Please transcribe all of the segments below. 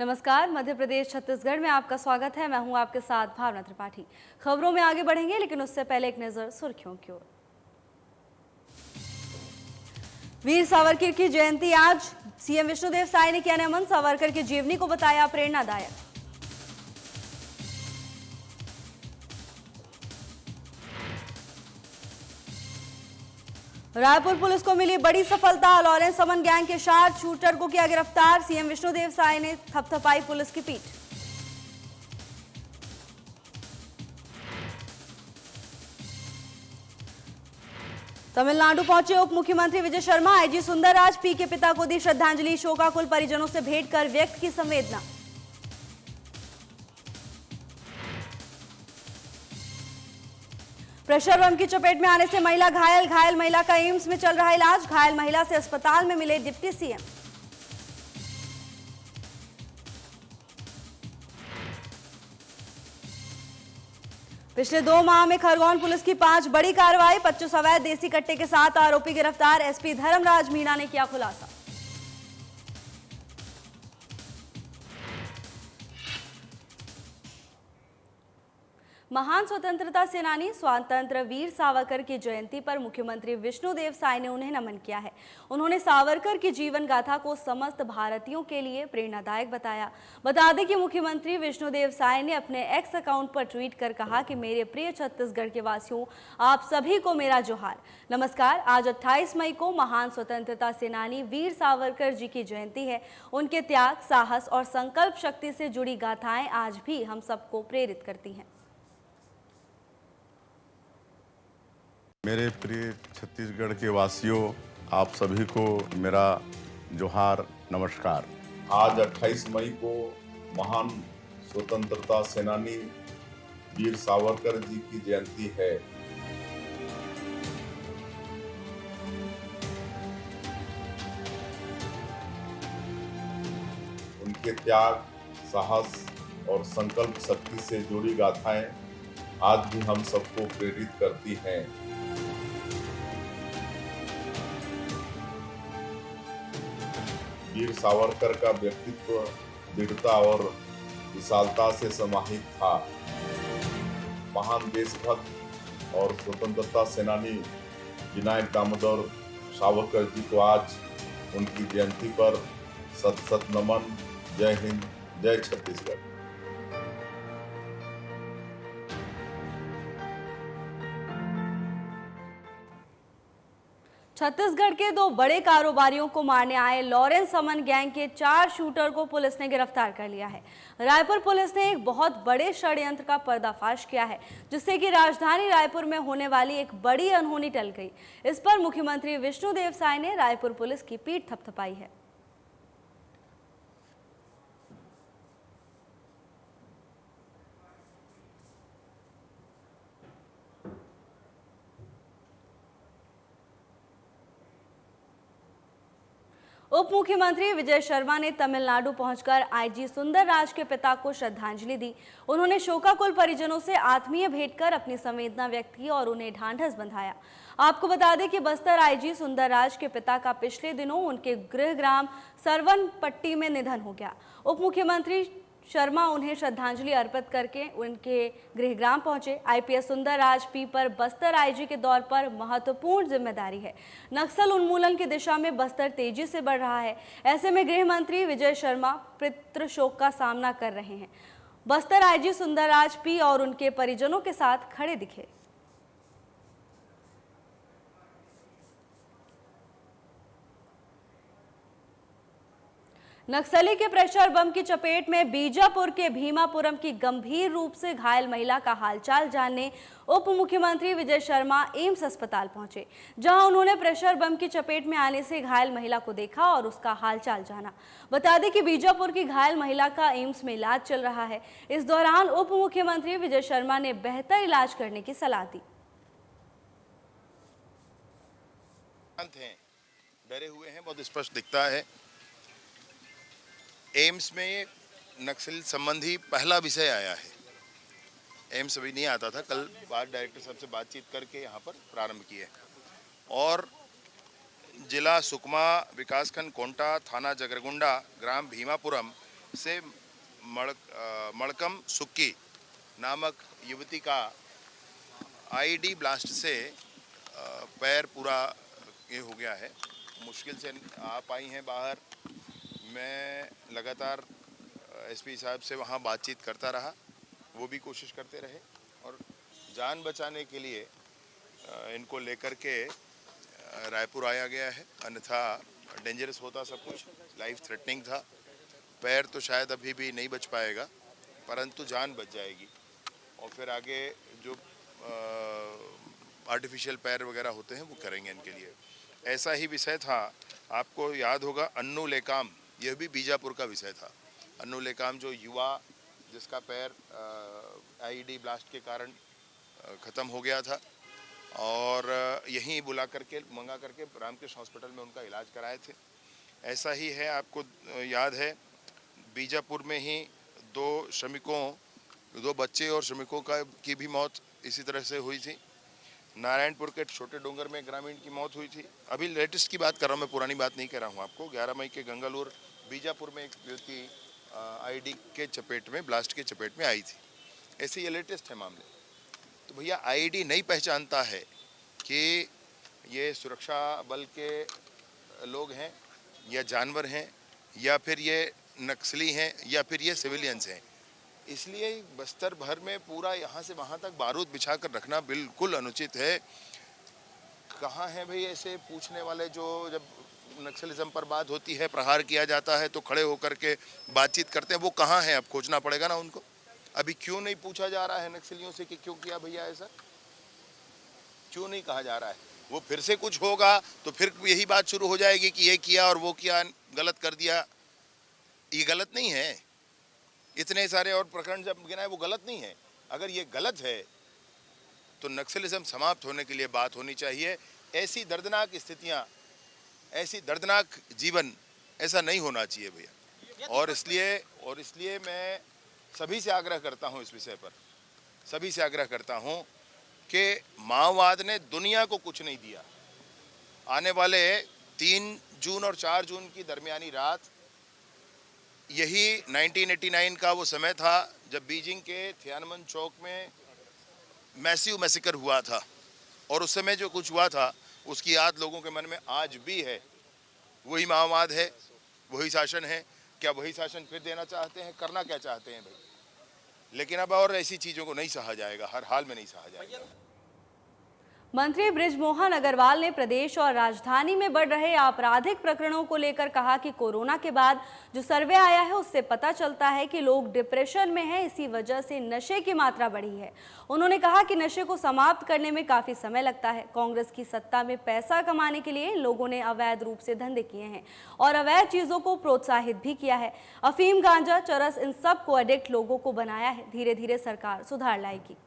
नमस्कार, मध्य प्रदेश छत्तीसगढ़ में आपका स्वागत है। मैं हूं आपके साथ भावना त्रिपाठी। खबरों में आगे बढ़ेंगे, लेकिन उससे पहले एक नजर सुर्खियों की ओर। वीर सावरकर की जयंती आज। सीएम विष्णुदेव साय ने किया नमन। सावरकर की जीवनी को बताया प्रेरणादायक। रायपुर पुलिस को मिली बड़ी सफलता। लॉरेंस समन गैंग के शार्प शूटर को किया गिरफ्तार। सीएम विष्णुदेव साय ने थपथपाई पुलिस की पीठ। तमिलनाडु पहुंचे उप मुख्यमंत्री विजय शर्मा। आईजी सुंदरराज पी के पिता को दी श्रद्धांजलि। शोकाकुल परिजनों से भेंट कर व्यक्त की संवेदना। प्रेशर बम की चपेट में आने से महिला घायल। घायल महिला का एम्स में चल रहा इलाज। घायल महिला से अस्पताल में मिले डिप्टी सीएम। पिछले 2 माह में खरगोन पुलिस की 5 बड़ी कार्रवाई। 25 अवैध देसी कट्टे के साथ आरोपी गिरफ्तार। एसपी धर्मराज मीणा ने किया खुलासा। महान स्वतंत्रता सेनानी स्वातंत्र्य वीर सावरकर की जयंती पर मुख्यमंत्री विष्णुदेव साय ने उन्हें नमन किया है। उन्होंने सावरकर की जीवन गाथा को समस्त भारतीयों के लिए प्रेरणादायक बताया। बता दें कि मुख्यमंत्री विष्णुदेव साय ने अपने एक्स अकाउंट पर ट्वीट कर कहा कि मेरे प्रिय छत्तीसगढ़ के वासियों, आप सभी को मेरा जोहार। नमस्कार। आज 28 मई को महान स्वतंत्रता सेनानी वीर सावरकर जी की जयंती है। उनके त्याग, साहस और संकल्प शक्ति से जुड़ी गाथाएं आज भी हम सबको प्रेरित करती हैं। मेरे प्रिय छत्तीसगढ़ के वासियों, आप सभी को मेरा जोहार, नमस्कार। आज 28 मई को महान स्वतंत्रता सेनानी वीर सावरकर जी की जयंती है। उनके त्याग, साहस और संकल्प शक्ति से जुड़ी गाथाएं आज भी हम सबको प्रेरित करती हैं। वीर सावरकर का व्यक्तित्व दृढ़ता और विशालता से समाहित था। महान देशभक्त और स्वतंत्रता सेनानी विनायक दामोदर सावरकर जी को आज उनकी जयंती पर सत सत नमन। जय हिंद, जय छत्तीसगढ़। छत्तीसगढ़ के 2 बड़े कारोबारियों को मारने आए लॉरेंस समन गैंग के 4 शूटर को पुलिस ने गिरफ्तार कर लिया है। रायपुर पुलिस ने एक बहुत बड़े षड्यंत्र का पर्दाफाश किया है, जिससे कि राजधानी रायपुर में होने वाली एक बड़ी अनहोनी टल गई। इस पर मुख्यमंत्री विष्णुदेव साय ने रायपुर पुलिस की पीठ थपथपाई है। उप मुख्यमंत्री विजय शर्मा ने तमिलनाडु पहुंचकर आईजी सुंदरराज के पिता को श्रद्धांजलि दी। उन्होंने शोकाकुल परिजनों से आत्मीय भेंट कर अपनी संवेदना व्यक्त की और उन्हें ढांढस बंधाया। आपको बता दें कि बस्तर आईजी सुंदरराज के पिता का पिछले दिनों उनके गृह ग्राम सरवनपट्टी में निधन हो गया। उप मुख्यमंत्री शर्मा उन्हें श्रद्धांजलि अर्पित करके उनके गृहग्राम पहुंचे। आईपीएस सुंदरराज पी पर बस्तर आईजी के दौर पर महत्वपूर्ण जिम्मेदारी है। नक्सल उन्मूलन की दिशा में बस्तर तेजी से बढ़ रहा है। ऐसे में गृह मंत्री विजय शर्मा पितृ शोक का सामना कर रहे हैं। बस्तर आईजी सुंदरराज पी और उनके परिजनों के साथ खड़े दिखे। नक्सली के प्रेशर बम की चपेट में बीजापुर के भीमापुरम की गंभीर रूप से घायल महिला का हालचाल जानने उप मुख्यमंत्री विजय शर्मा एम्स अस्पताल पहुंचे, जहां उन्होंने प्रेशर बम की चपेट में आने से घायल महिला को देखा और उसका हालचाल जाना। बता दें कि बीजापुर की घायल महिला का एम्स में इलाज चल रहा है। इस दौरान उप मुख्यमंत्री विजय शर्मा ने बेहतर इलाज करने की सलाह दी। डरे हुए हैं, बहुत स्पष्ट दिखता है। एम्स में नक्सल संबंधी पहला विषय आया है। एम्स अभी नहीं आता था। कल बात डायरेक्टर साहब से बातचीत करके यहाँ पर प्रारंभ किए और जिला सुकमा, विकासखंड कोंटा, थाना जगरगुंडा, ग्राम भीमापुरम से मड़कम सुक्की नामक युवती का आईडी ब्लास्ट से पैर पूरा ये हो गया है, मुश्किल से आ पाई हैं बाहर। मैं लगातार एसपी साहब से वहाँ बातचीत करता रहा, वो भी कोशिश करते रहे और जान बचाने के लिए इनको लेकर के रायपुर आया गया है, अन्यथा डेंजरस होता सब कुछ, लाइफ थ्रेटनिंग था। पैर तो शायद अभी भी नहीं बच पाएगा, परंतु जान बच जाएगी और फिर आगे जो आर्टिफिशियल पैर वगैरह होते हैं वो करेंगे इनके लिए। ऐसा ही विषय था, आपको याद होगा अन्नू लेकाम, यह भी बीजापुर का विषय था। अन्नू लेकाम जो युवा जिसका पैर आईडी ब्लास्ट के कारण ख़त्म हो गया था और यहीं बुला करके मंगा करके रामकृष्ण हॉस्पिटल में उनका इलाज कराए थे। ऐसा ही है, आपको याद है बीजापुर में ही दो बच्चे और श्रमिकों की भी मौत इसी तरह से हुई थी। नारायणपुर के छोटे डोंगर में ग्रामीण की मौत हुई थी। अभी लेटेस्ट की बात कर रहा हूँ, मैं पुरानी बात नहीं कर रहा हूँ आपको। 11 मई के गंगालूर बीजापुर में एक युवती आईडी के चपेट में, ब्लास्ट के चपेट में आई थी। ऐसे ये लेटेस्ट है मामले। तो भैया आईडी नहीं पहचानता है कि ये सुरक्षा बल के लोग हैं या जानवर हैं या फिर ये नक्सली हैं या फिर ये सिविलियंस हैं, इसलिए बस्तर भर में पूरा यहाँ से वहाँ तक बारूद बिछा कर रखना बिल्कुल अनुचित है। कहाँ हैं भाई ऐसे पूछने वाले जो जब नक्सलिज्म पर बात होती है, प्रहार किया जाता है तो खड़े होकर के बातचीत करते हैं, वो कहाँ हैं? अब खोजना पड़ेगा ना उनको। अभी क्यों नहीं पूछा जा रहा है नक्सलियों से कि क्यों किया भैया ऐसा, क्यों नहीं कहा जा रहा है? वो फिर से कुछ होगा तो फिर यही बात शुरू हो जाएगी कि ये किया और वो किया, गलत कर दिया। ये गलत नहीं है, इतने सारे और प्रकरण जब गिनाए वो गलत नहीं है। अगर ये गलत है तो नक्सलिज्म समाप्त होने के लिए बात होनी चाहिए। ऐसी दर्दनाक स्थितियां, ऐसी दर्दनाक जीवन, ऐसा नहीं होना चाहिए भैया। और इसलिए मैं सभी से आग्रह करता हूं, इस विषय पर सभी से आग्रह करता हूं कि माओवाद ने दुनिया को कुछ नहीं दिया। आने वाले 3 जून और 4 जून की दरमियानी रात, यही 1989 का वो समय था जब बीजिंग के थियानमन चौक में मैसिव मैसेकर हुआ था और उस समय जो कुछ हुआ था उसकी याद लोगों के मन में आज भी है। वही माओवाद है, वही शासन है। क्या वही शासन फिर देना चाहते हैं? करना क्या चाहते हैं भाई? लेकिन अब और ऐसी चीज़ों को नहीं सहा जाएगा, हर हाल में नहीं सहा जाएगा। मंत्री बृजमोहन अग्रवाल ने प्रदेश और राजधानी में बढ़ रहे आपराधिक प्रकरणों को लेकर कहा कि कोरोना के बाद जो सर्वे आया है उससे पता चलता है कि लोग डिप्रेशन में हैं, इसी वजह से नशे की मात्रा बढ़ी है। उन्होंने कहा कि नशे को समाप्त करने में काफी समय लगता है। कांग्रेस की सत्ता में पैसा कमाने के लिए इन लोगों ने अवैध रूप से धंधे किए हैं और अवैध चीजों को प्रोत्साहित भी किया है। अफीम, गांजा, चरस, इन सब को एडिक्ट लोगों को बनाया है। धीरे धीरे सरकार सुधार लाएगी।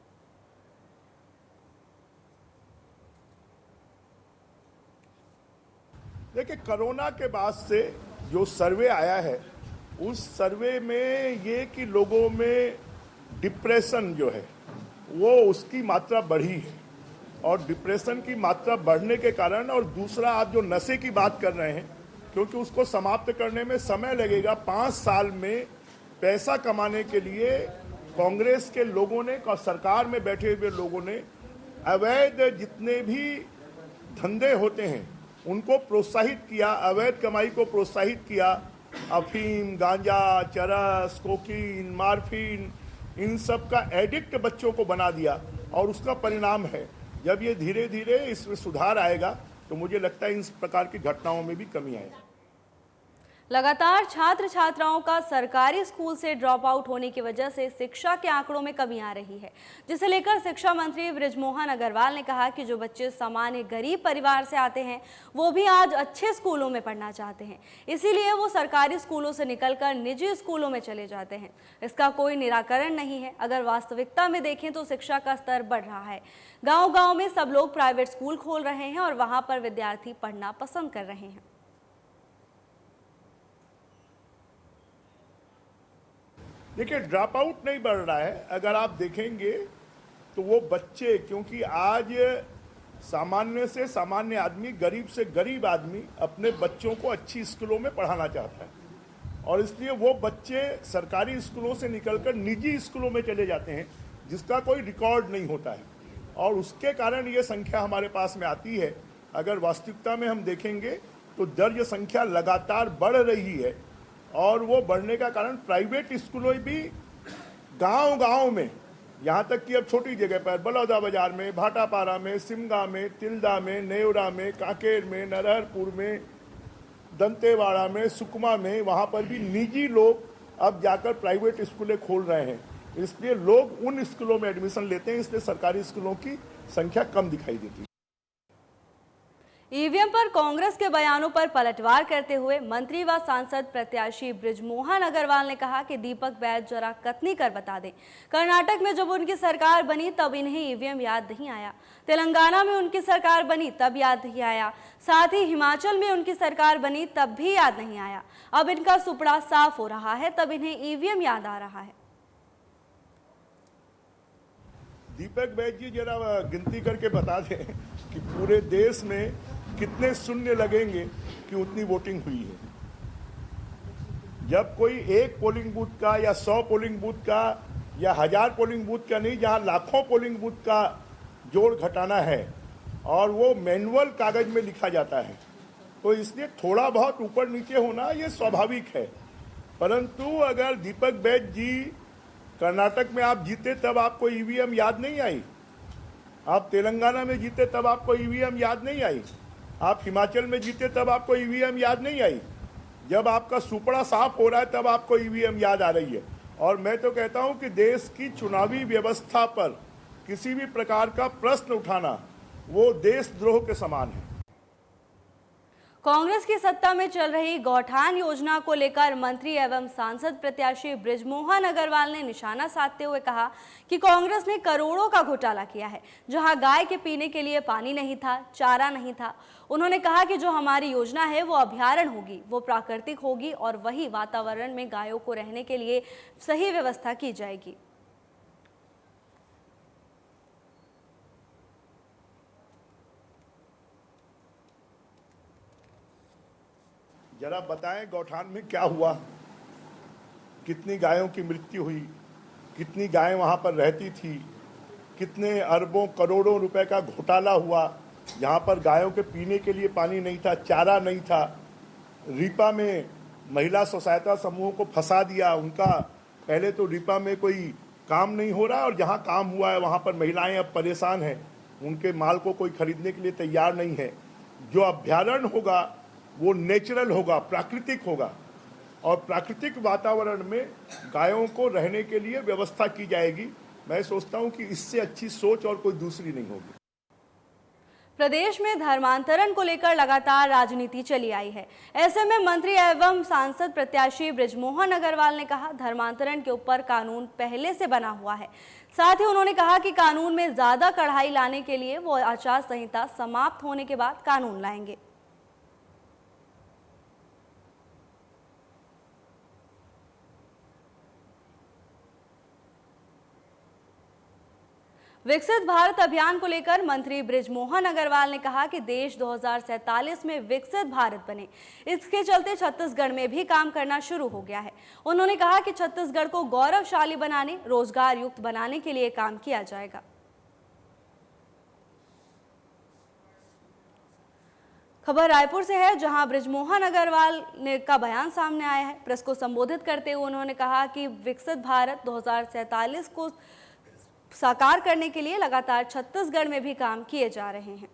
देखिए, कोरोना के बाद से जो सर्वे आया है उस सर्वे में ये कि लोगों में डिप्रेशन जो है वो उसकी मात्रा बढ़ी है और डिप्रेशन की मात्रा बढ़ने के कारण, और दूसरा आप जो नशे की बात कर रहे हैं, क्योंकि उसको समाप्त करने में समय लगेगा। 5 साल में पैसा कमाने के लिए कांग्रेस के लोगों ने और सरकार में बैठे हुए लोगों ने अवैध जितने भी धंधे होते हैं उनको प्रोत्साहित किया, अवैध कमाई को प्रोत्साहित किया। अफीम, गांजा, चरस, कोकीन, मार्फिन, इन सब का एडिक्ट बच्चों को बना दिया और उसका परिणाम है जब ये धीरे धीरे इसमें सुधार आएगा तो मुझे लगता है इन प्रकार की घटनाओं में भी कमी आएगी। लगातार छात्र छात्राओं का सरकारी स्कूल से ड्रॉप आउट होने की वजह से शिक्षा के आंकड़ों में कमी आ रही है, जिसे लेकर शिक्षा मंत्री बृजमोहन अग्रवाल ने कहा कि जो बच्चे सामान्य गरीब परिवार से आते हैं वो भी आज अच्छे स्कूलों में पढ़ना चाहते हैं, इसीलिए वो सरकारी स्कूलों से निकलकर निजी स्कूलों में चले जाते हैं। इसका कोई निराकरण नहीं है। अगर वास्तविकता में देखें तो शिक्षा का स्तर बढ़ रहा है। गाँव-गाँव में सब लोग प्राइवेट स्कूल खोल रहे हैं और वहाँ पर विद्यार्थी पढ़ना पसंद कर रहे हैं। देखिए, ड्रॉप आउट नहीं बढ़ रहा है। अगर आप देखेंगे तो वो बच्चे, क्योंकि आज सामान्य से सामान्य आदमी, गरीब से गरीब आदमी अपने बच्चों को अच्छी स्कूलों में पढ़ाना चाहता है और इसलिए वो बच्चे सरकारी स्कूलों से निकलकर निजी स्कूलों में चले जाते हैं जिसका कोई रिकॉर्ड नहीं होता है, और उसके कारण ये संख्या हमारे पास में आती है। अगर वास्तविकता में हम देखेंगे तो दर्ज संख्या लगातार बढ़ रही है, और वो बढ़ने का कारण प्राइवेट स्कूलों भी गांव-गांव में, यहाँ तक कि अब छोटी जगह पर बलौदा बाजार में, भाटापारा में, सिमगा में, तिल्दा में, नेवरा में, कांकेर में, नरहरपुर में, दंतेवाड़ा में, सुकमा में, वहाँ पर भी निजी लोग अब जाकर प्राइवेट स्कूलें खोल रहे हैं। इसलिए लोग उन स्कूलों में एडमिशन लेते हैं, इसलिए सरकारी स्कूलों की संख्या कम दिखाई देती है। ईवीएम पर कांग्रेस के बयानों पर पलटवार करते हुए मंत्री व सांसद प्रत्याशी बृजमोहन अग्रवाल ने कहा कि दीपक बैज जरा कथनी कर बता दें, कर्नाटक में जब उनकी सरकार बनी तब इन्हें ईवीएम याद नहीं आया, तेलंगाना में उनकी सरकार बनी तब याद नहीं आया, साथ ही हिमाचल में उनकी सरकार बनी तब भी याद नहीं आया। अब इनका सुपड़ा साफ हो रहा है, तब इन्हें ईवीएम याद आ रहा है। दीपक बैज जी जरा गिनती करके बता दें कि पूरे देश में कितने शून्य लगेंगे कि उतनी वोटिंग हुई है। जब कोई एक पोलिंग बूथ का या 100 पोलिंग बूथ का या 1000 पोलिंग बूथ का नहीं, जहां लाखों पोलिंग बूथ का जोड़ घटाना है और वो मैनुअल कागज में लिखा जाता है, तो इसलिए थोड़ा बहुत ऊपर नीचे होना ये स्वाभाविक है। परंतु अगर दीपक बैज जी कर्नाटक में आप जीते तब आपको ईवीएम याद नहीं आई, आप तेलंगाना में जीते तब आपको ईवीएम याद नहीं आई, आप हिमाचल में जीते तब आपको ईवीएम याद नहीं आई, जब आपका सुपड़ा साफ हो रहा है तब आपको ईवीएम याद आ रही है। और मैं तो कहता हूं कि देश की चुनावी व्यवस्था पर किसी भी प्रकार का प्रश्न उठाना वो देशद्रोह के समान है। कांग्रेस की सत्ता में चल रही गौठान योजना को लेकर मंत्री एवं सांसद प्रत्याशी बृजमोहन अग्रवाल ने निशाना साधते हुए कहा कि कांग्रेस ने करोड़ों का घोटाला किया है, जहां गाय के पीने के लिए पानी नहीं था, चारा नहीं था। उन्होंने कहा कि जो हमारी योजना है वो अभयारण्य होगी, वो प्राकृतिक होगी और वही वातावरण में गायों को रहने के लिए सही व्यवस्था की जाएगी। जरा बताएं गौठान में क्या हुआ, कितनी गायों की मृत्यु हुई, कितनी गायें वहां पर रहती थी, कितने अरबों करोड़ों रुपए का घोटाला हुआ, जहां पर गायों के पीने के लिए पानी नहीं था, चारा नहीं था। रीपा में महिला स्व सहायता समूहों को फंसा दिया, उनका पहले तो रीपा में कोई काम नहीं हो रहा और जहां काम हुआ है वहां पर महिलाएं अब परेशान हैं, उनके माल को कोई खरीदने के लिए तैयार नहीं है। जो अभ्यारण्य होगा वो नेचुरल होगा, प्राकृतिक होगा, और प्राकृतिक वातावरण में गायों को रहने के लिए व्यवस्था की जाएगी। मैं सोचता हूं कि इससे अच्छी सोच और कोई दूसरी नहीं होगी। प्रदेश में धर्मांतरण को लेकर लगातार राजनीति चली आई है। ऐसे में मंत्री एवं सांसद प्रत्याशी बृजमोहन अग्रवाल ने कहा, धर्मांतरण के ऊपर कानून पहले से बना हुआ है। साथ ही उन्होंने कहा कि कानून में ज्यादा कड़ाई लाने के लिए वो आचार संहिता समाप्त होने के बाद कानून लाएंगे। विकसित भारत अभियान को लेकर मंत्री बृजमोहन अग्रवाल ने कहा कि देश 2047 में विकसित भारत बने, इसके चलते छत्तीसगढ़ में भी काम करना शुरू हो गया है। उन्होंने कहा कि छत्तीसगढ़ को गौरवशाली बनाने, रोजगार युक्त बनाने के लिए काम किया जाएगा। खबर रायपुर से है, जहां बृजमोहन अग्रवाल ने का बयान सामने आया है। प्रेस को संबोधित करते हुए उन्होंने कहा कि विकसित भारत 2047 को साकार करने के लिए लगातार छत्तीसगढ़ में भी काम किए जा रहे हैं।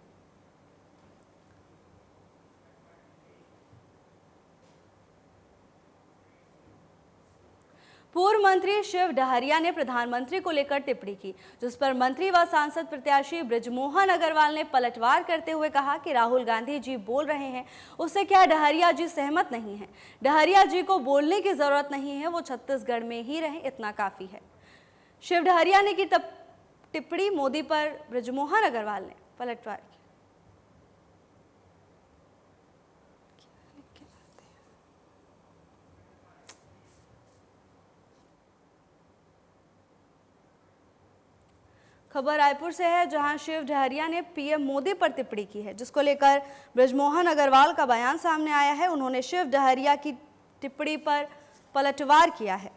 पूर्व मंत्री शिव डहरिया ने प्रधानमंत्री को लेकर टिप्पणी की, जिस पर मंत्री व सांसद प्रत्याशी बृजमोहन अग्रवाल ने पलटवार करते हुए कहा कि राहुल गांधी जी बोल रहे हैं, उससे क्या डहरिया जी सहमत नहीं है? डहरिया जी को बोलने की जरूरत नहीं है, वो छत्तीसगढ़ में ही रहे, इतना काफी है। शिव डहरिया ने की टिप्पणी मोदी पर बृजमोहन अग्रवाल ने पलटवार की। खबर रायपुर से है, जहां शिव डहरिया ने पीएम मोदी पर टिप्पणी की है, जिसको लेकर बृजमोहन अग्रवाल का बयान सामने आया है। उन्होंने शिव डहरिया की टिप्पणी पर पलटवार किया है।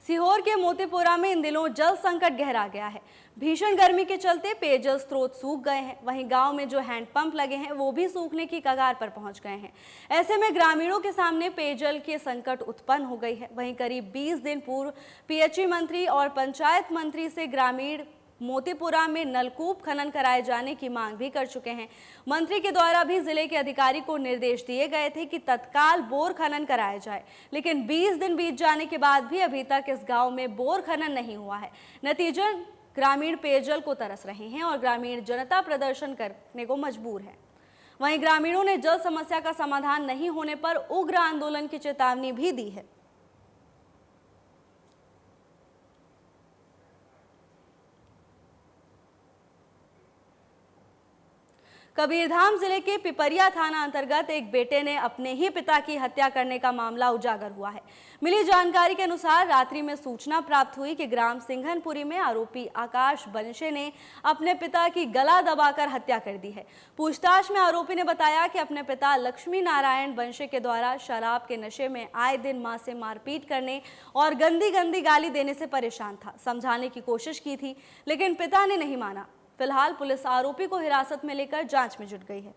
सीहोर के मोतीपुरा में इन दिनों जल संकट गहरा गया है। भीषण गर्मी के चलते पेयजल स्रोत सूख गए हैं। वहीं गांव में जो हैंडपंप लगे हैं वो भी सूखने की कगार पर पहुंच गए हैं। ऐसे में ग्रामीणों के सामने पेयजल के संकट उत्पन्न हो गई है। वहीं करीब 20 दिन पूर्व पीएचई मंत्री और पंचायत मंत्री से ग्रामीण मोतीपुरा में नलकूप खनन कराए जाने की मांग भी कर चुके हैं। मंत्री के द्वारा भी जिले के अधिकारी को निर्देश दिए गए थे कि तत्काल बोर खनन कराया जाए, लेकिन 20 दिन बीत जाने के बाद भी अभी तक इस गांव में बोर खनन नहीं हुआ है। नतीजन ग्रामीण पेयजल को तरस रहे हैं और ग्रामीण जनता प्रदर्शन करने को मजबूर है। वहीं ग्रामीणों ने जल समस्या का समाधान नहीं होने पर उग्र आंदोलन की चेतावनी भी दी है। कबीरधाम जिले के पिपरिया थाना अंतर्गत एक बेटे ने अपने ही पिता की हत्या करने का मामला उजागर हुआ है। मिली जानकारी के अनुसार रात्रि में सूचना प्राप्त हुई कि ग्राम सिंघनपुरी में आरोपी आकाश बंशे ने अपने पिता की गला दबाकर हत्या कर दी है। पूछताछ में आरोपी ने बताया कि अपने पिता लक्ष्मी नारायण बंशे के द्वारा शराब के नशे में आए दिन मां से मारपीट करने और गंदी गंदी गाली देने से परेशान था। समझाने की कोशिश की थी, लेकिन पिता ने नहीं माना। फिलहाल पुलिस आरोपी को हिरासत में लेकर जांच में जुट गई है।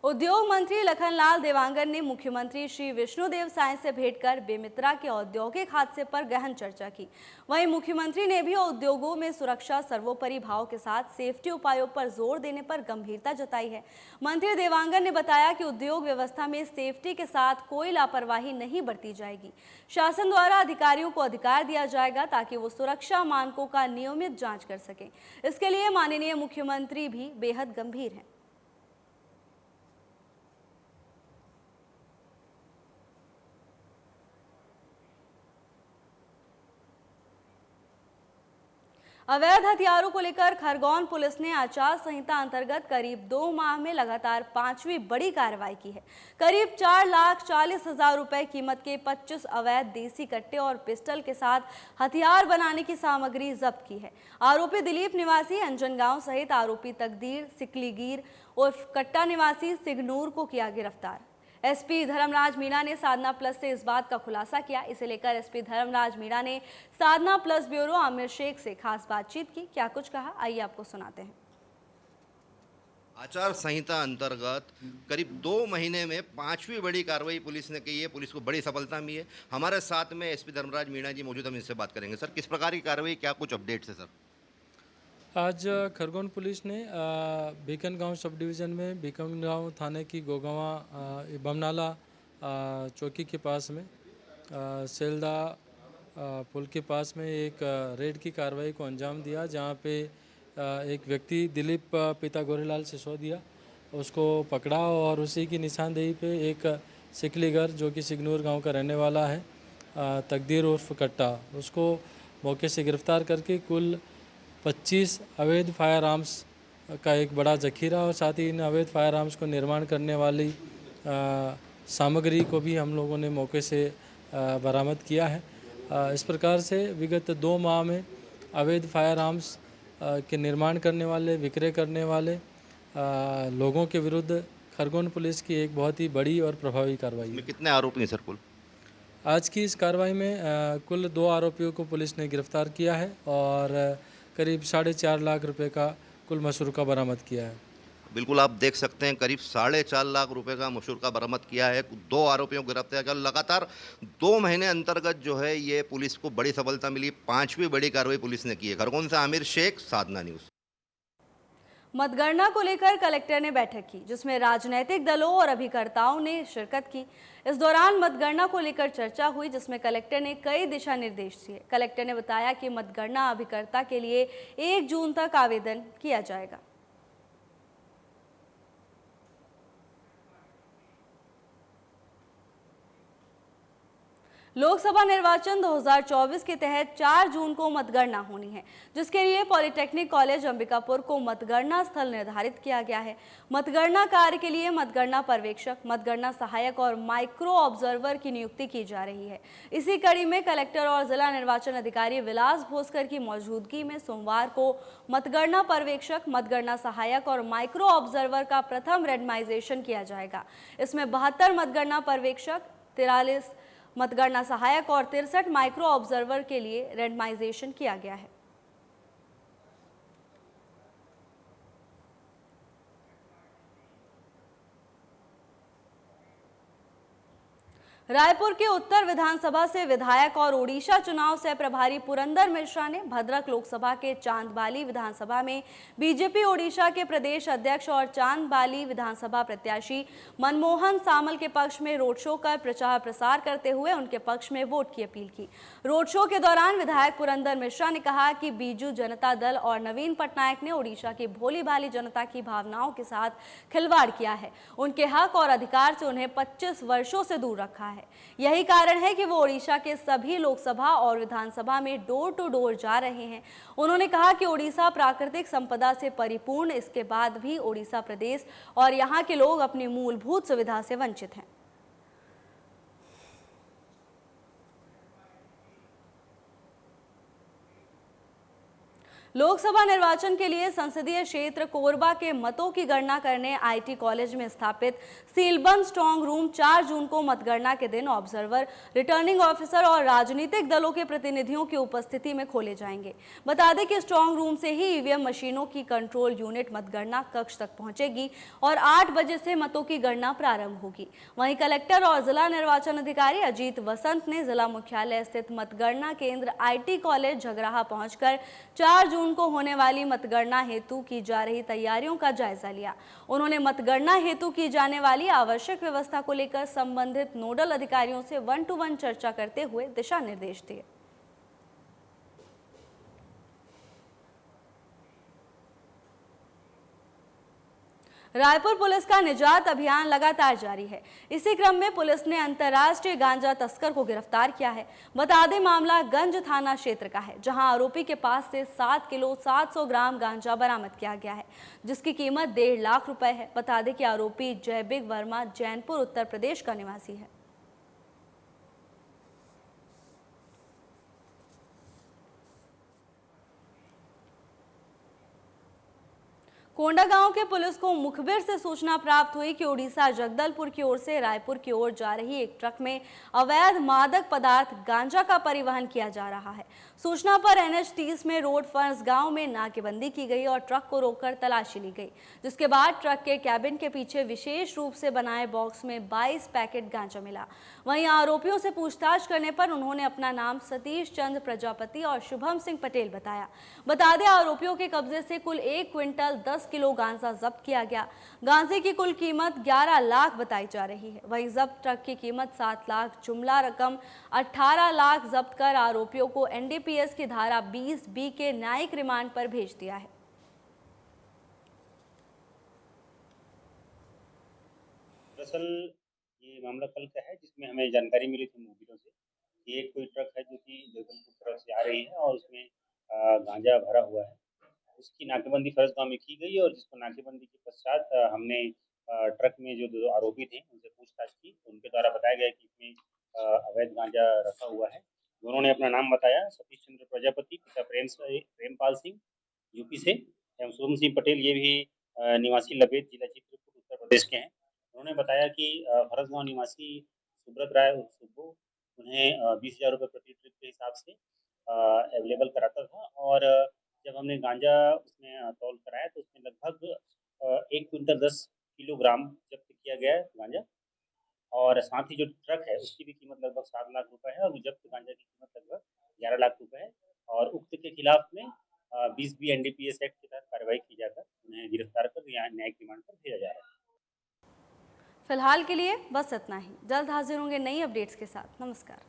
उद्योग मंत्री लखनलाल देवांगन ने मुख्यमंत्री श्री विष्णुदेव साय से भेंट कर बेमित्रा के औद्योगिक हादसे पर गहन चर्चा की। वहीं मुख्यमंत्री ने भी उद्योगों में सुरक्षा सर्वोपरि भाव के साथ सेफ्टी उपायों पर जोर देने पर गंभीरता जताई है। मंत्री देवांगन ने बताया कि उद्योग व्यवस्था में सेफ्टी के साथ कोई लापरवाही नहीं बरती जाएगी। शासन द्वारा अधिकारियों को अधिकार दिया जाएगा ताकि वो सुरक्षा मानकों का नियमित जाँच कर सकें। इसके लिए माननीय मुख्यमंत्री भी बेहद गंभीर हैं। अवैध हथियारों को लेकर खरगोन पुलिस ने आचार संहिता अंतर्गत करीब 2 माह में लगातार 5वीं बड़ी कार्रवाई की है। करीब 4,40,000 रुपए कीमत के 25 अवैध देसी कट्टे और पिस्टल के साथ हथियार बनाने की सामग्री जब्त की है। आरोपी दिलीप निवासी अंजनगांव सहित आरोपी तकदीर सिकलीगीर उर्फ कट्टा निवासी सिगनूर को किया गिरफ्तार। एसपी धर्मराज मीणा ने साधना प्लस से इस बात का खुलासा किया। इसे लेकर एसपी धर्मराज मीणा ने साधना प्लस ब्यूरो आमिर शेख से खास बातचीत की। क्या कुछ कहा, आइए आपको सुनाते हैं। आचार संहिता अंतर्गत करीब 2 महीने में 5वीं बड़ी कार्रवाई पुलिस ने की है। पुलिस को बड़ी सफलता मिली है। हमारे साथ में एसपी धर्मराज मीणा जी मौजूद, हम इनसे बात करेंगे। सर, किस प्रकार की कार्रवाई, क्या कुछ अपडेट्स है सर? आज खरगोन पुलिस ने बीकन गांव सब डिवीज़न में बीकन गांव थाने की गोगावा बमनाला चौकी के पास में सेल्दा पुल के पास में एक रेड की कार्रवाई को अंजाम दिया, जहां पे एक व्यक्ति दिलीप पिता गोरेलाल सिसोदिया उसको पकड़ा और उसी की निशानदेही पे एक सिकलीगर जो कि सिगनूर गांव का रहने वाला है, तकदीर उर्फ कट्टा, उसको मौके से गिरफ्तार करके कुल 25 अवैध फायर आर्म्स का एक बड़ा जखीरा और साथ ही इन अवैध फायर आर्म्स को निर्माण करने वाली सामग्री को भी हम लोगों ने मौके से बरामद किया है। इस प्रकार से विगत 2 माह में अवैध फायर आर्म्स के निर्माण करने वाले, विक्रय करने वाले लोगों के विरुद्ध खरगोन पुलिस की एक बहुत ही बड़ी और प्रभावी कार्रवाई है। कितने आरोपी हैं सर कुल? आज की इस कार्रवाई में कुल 2 आरोपियों को पुलिस ने गिरफ्तार किया है और करीब 4.5 लाख रुपए का कुल मशरूका बरामद किया है। बिल्कुल, आप देख सकते हैं करीब 4.5 लाख रुपए का मशरूका बरामद किया है। 2 आरोपियों को गिरफ्तार किया। लगातार 2 महीने अंतर्गत जो है ये पुलिस को बड़ी सफलता मिली। 5वीं बड़ी कार्रवाई पुलिस ने की है। खरगोन से आमिर शेख, साधना न्यूज़। मतगणना को लेकर कलेक्टर ने बैठक की, जिसमें राजनीतिक दलों और अभिकर्ताओं ने शिरकत की। इस दौरान मतगणना को लेकर चर्चा हुई, जिसमें कलेक्टर ने कई दिशा निर्देश दिए। कलेक्टर ने बताया कि मतगणना अभिकर्ता के लिए 1 जून तक आवेदन किया जाएगा। लोकसभा निर्वाचन 2024 के तहत 4 जून को मतगणना होनी है, जिसके लिए पॉलिटेक्निक कॉलेज अंबिकापुर को मतगणना स्थल निर्धारित किया गया है। मतगणना कार्य के लिए मतगणना पर्यवेक्षक, मतगणना सहायक और माइक्रो ऑब्जर्वर की नियुक्ति की जा रही है। इसी कड़ी में कलेक्टर और जिला निर्वाचन अधिकारी विलास भोसकर की मौजूदगी में सोमवार को मतगणना पर्यवेक्षक, मतगणना सहायक और माइक्रो ऑब्जर्वर का प्रथम रेंडमाइजेशन किया जाएगा। इसमें 72 मतगणना पर्यवेक्षक, 43 मतगणना सहायक और 63 माइक्रो ऑब्जर्वर के लिए रेंडमाइजेशन किया गया है। रायपुर के उत्तर विधानसभा से विधायक और ओडिशा चुनाव से प्रभारी पुरंदर मिश्रा ने भद्रक लोकसभा के चांदबाली विधानसभा में बीजेपी ओडिशा के प्रदेश अध्यक्ष और चांदबाली विधानसभा प्रत्याशी मनमोहन सामल के पक्ष में रोड शो कर प्रचार प्रसार करते हुए उनके पक्ष में वोट की अपील की। रोड शो के दौरान विधायक पुरंदर मिश्रा ने कहा कि बीजू जनता दल और नवीन पटनायक ने ओडिशा की भोली भाली जनता की भावनाओं के साथ खिलवाड़ किया है। उनके हक और अधिकार से उन्हें 25 वर्षों से दूर रखा है। यही कारण है कि वो ओडिशा के सभी लोकसभा और विधानसभा में डोर टू डोर जा रहे हैं। उन्होंने कहा कि ओडिशा प्राकृतिक संपदा से परिपूर्ण, इसके बाद भी ओडिशा प्रदेश और यहाँ के लोग अपनी मूलभूत सुविधा से वंचित हैं। लोकसभा निर्वाचन के लिए संसदीय क्षेत्र कोरबा के मतों की गणना करने आईटी कॉलेज में स्थापित सीलबंद स्ट्रांग रूम 4 जून को मतगणना के दिन ऑब्जर्वर, रिटर्निंग ऑफिसर और राजनीतिक दलों के प्रतिनिधियों की उपस्थिति में खोले जाएंगे। बता दें कि स्ट्रांग रूम से ही ईवीएम मशीनों की कंट्रोल यूनिट मतगणना कक्ष तक पहुंचेगी और 8 बजे से मतों की गणना प्रारंभ होगी। वहीं कलेक्टर और जिला निर्वाचन अधिकारी अजीत वसंत ने जिला मुख्यालय स्थित मतगणना केंद्र आईटी कॉलेज झगराहा पहुंचकर 4 जून को होने वाली मतगणना हेतु की जा रही तैयारियों का जायजा लिया। उन्होंने मतगणना हेतु की जाने वाली आवश्यक व्यवस्था को लेकर संबंधित नोडल अधिकारियों से 1-to-1 चर्चा करते हुए दिशा निर्देश दिए। रायपुर पुलिस का निजात अभियान लगातार जारी है। इसी क्रम में पुलिस ने अंतर्राष्ट्रीय गांजा तस्कर को गिरफ्तार किया है। बता दें मामला गंज थाना क्षेत्र का है, जहां आरोपी के पास से 7 किलो 700 ग्राम गांजा बरामद किया गया है, जिसकी कीमत 1.5 लाख रुपए है। बता दें कि आरोपी जयबिग वर्मा जैनपुर उत्तर प्रदेश का निवासी है। कोंडागांव के पुलिस को मुखबिर से सूचना प्राप्त हुई कि ओडिशा जगदलपुर की ओर से रायपुर की ओर जा रही एक ट्रक में अवैध मादक पदार्थ गांजा का परिवहन किया जा रहा है। सूचना पर NH 30 में रोड फर्स गांव में नाकेबंदी की गई और ट्रक को रोककर तलाशी ली गई, जिसके बाद ट्रक के कैबिन के पीछे विशेष रूप से बनाए बॉक्स में 22 पैकेट गांजा मिला। वहीं आरोपियों से पूछताछ करने पर उन्होंने अपना नाम सतीश चंद्र प्रजापति और शुभम सिंह पटेल बताया। बता दें आरोपियों के कब्जे से कुल 1 क्विंटल 10 किलो गांजा जब्त किया गया। गांजे की कुल कीमत 11 लाख बताई जा रही है। वहीं जब्त ट्रक की कीमत 7 लाख, जुमला रकम 18 लाख जब्त कर आरोपियों को NDPS की धारा 20B के न्यायिक रिमांड पर भेज दिया है। दरअसल ये मामला कल का है, जिसमें हमें जानकारी मिली थी मुखबिरों से कि एक कोई ट्रक है जो कि जगदलपुर तरफ से आ रही है और उसमें गांजा भरा हुआ है। उसकी नाकेबंदी फरस गांव में की गई और जिसको नाकेबंदी के पश्चात हमने ट्रक में जो 2 आरोपी थे उनसे पूछताछ की। उनके द्वारा बताया गया कि इसमें अवैध गांजा रखा हुआ है। दोनों ने अपना नाम बताया, सतीश चंद्र प्रजापति पिता प्रेमपाल सिंह यूपी से एवं शुभम सिंह पटेल, ये भी निवासी लबेद जिला चित्रकूट उत्तर प्रदेश के हैं। उन्होंने बताया कि फरस गांव निवासी सुब्रत राय उर्फ सुब्बू उन्हें 20,000 रुपये प्रति ट्रिप के हिसाब से अवेलेबल कराता था और जब हमने गांजा उसमें तौल कराया तो उसमें लगभग 1 क्विंटल 10 किलोग्राम जब्त किया गया है गांजा और साथ ही जो ट्रक है उसकी भी कीमत लगभग 7 लाख रुपए है और जब्त गांजा की कीमत लगभग 11 लाख रुपए है और उक्त के खिलाफ में 20B NDPS एक्ट के तहत कार्रवाई की जाकर उन्हें गिरफ्तार कर यहाँ न्यायिक रिमांड पर भेजा जा रहा है। फिलहाल के लिए बस इतना ही। जल्द हाजिर होंगे नई अपडेट्स के साथ। नमस्कार।